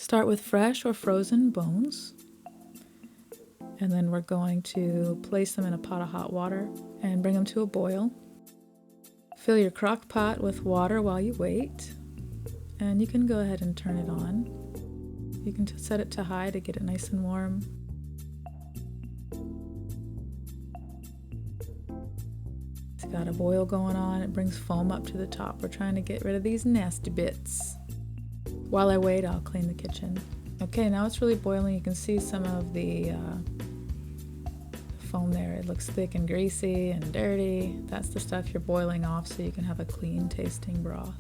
Start with fresh or frozen bones, and then we're going to place them in a pot of hot water and bring them to a boil. Fill your crock pot with water while you wait, and you can go ahead and turn it on. You can set it to high to get it nice and warm. It's got a boil going on. It brings foam up to the top. We're trying to get rid of these nasty bits. While I wait, I'll clean the kitchen. Okay, now it's really boiling. You can see some of the foam there. It looks thick and greasy and dirty. That's the stuff you're boiling off so you can have a clean tasting broth.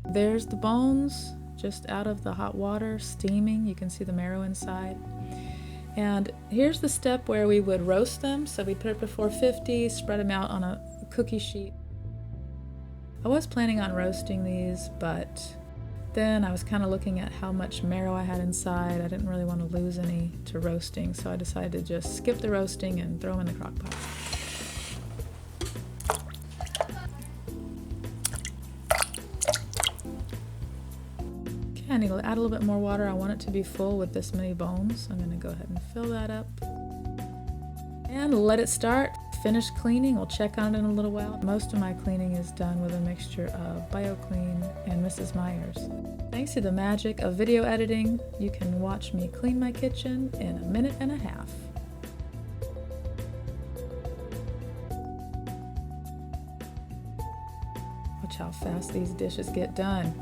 There's the bones just out of the hot water, steaming. You can see the marrow inside. And here's the step where we would roast them. So we put it before 450, spread them out on a cookie sheet. I was planning on roasting these, but then I was kind of looking at how much marrow I had inside. I didn't really want to lose any to roasting, so I decided to just skip the roasting and throw them in the crock pot. I need to add a little bit more water. I want it to be full with this many bones. I'm going to go ahead and fill that up and let it start. Finish cleaning. We'll check on it in a little while. Most of my cleaning is done with a mixture of BioClean and Mrs. Meyer's. Thanks to the magic of video editing, you can watch me clean my kitchen in a minute and a half. Watch how fast these dishes get done.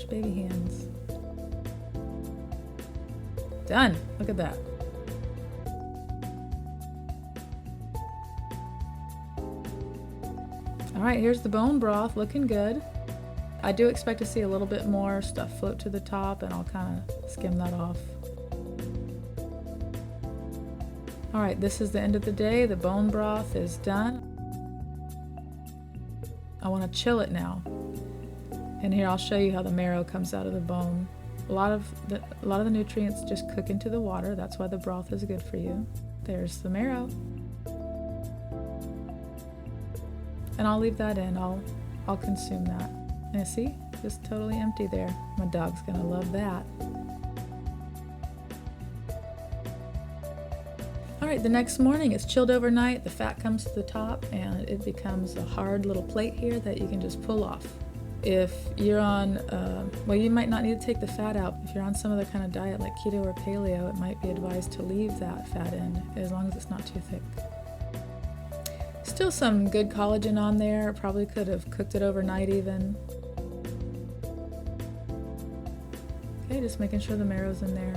Baby hands. Done. Look at that. All right, here's the bone broth looking good. I do expect to see a little bit more stuff float to the top, and I'll kind of skim that off. All right, this is the end of the day. The bone broth is done. I want to chill it now. And here I'll show you how the marrow comes out of the bone. A lot of the nutrients just cook into the water. That's why the broth is good for you. There's the marrow. And I'll leave that in. I'll consume that. And see, just totally empty there. My dog's gonna love that. All right, the next morning it's chilled overnight. The fat comes to the top and it becomes a hard little plate here that you can just pull off. If you're on, well, you might not need to take the fat out. If you're on some other kind of diet like keto or paleo, it might be advised to leave that fat in as long as it's not too thick. Still some good collagen on there. Probably could have cooked it overnight even. Okay, just making sure the marrow's in there.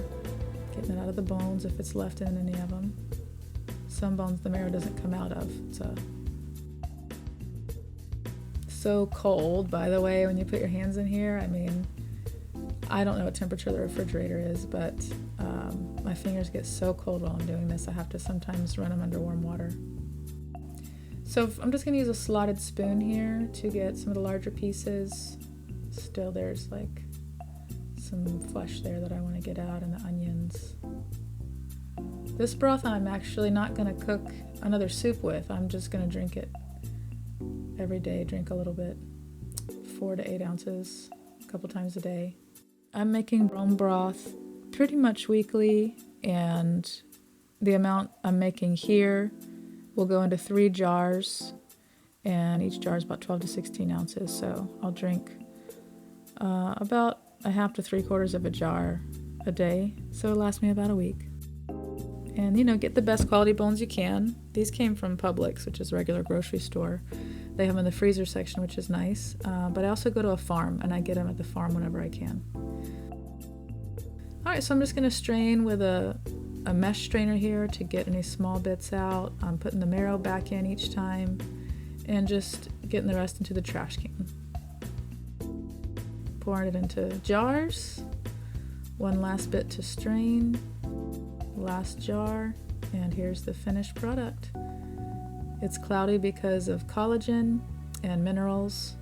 Getting it out of the bones if it's left in any of them. Some bones the marrow doesn't come out of. It's so cold, by the way, when you put your hands in here. I mean, I don't know what temperature the refrigerator is, but my fingers get so cold while I'm doing this. I have to sometimes run them under warm water. So I'm just going to use a slotted spoon here to get some of the larger pieces. Still, there's like some flesh there that I want to get out, and the onions. This broth I'm actually not going to cook another soup with. I'm just going to drink it every day. Drink a little bit, 4 to 8 ounces, a couple times a day. I'm making bone broth pretty much weekly, and the amount I'm making here will go into 3 jars, and each jar is about 12 to 16 ounces. So I'll drink about a half to 3/4 of a jar a day. So it'll last me about a week. And you know, get the best quality bones you can. These came from Publix, which is a regular grocery store. They have them in the freezer section, which is nice. But I also go to a farm, and I get them at the farm whenever I can. All right, so I'm just going to strain with a mesh strainer here to get any small bits out. I'm putting the marrow back in each time and just getting the rest into the trash can. Pouring it into jars. One last bit to strain. Last jar, and here's the finished product. It's cloudy because of collagen and minerals.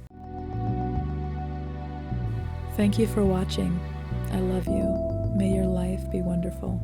Thank you for watching. I love you. May your life be wonderful.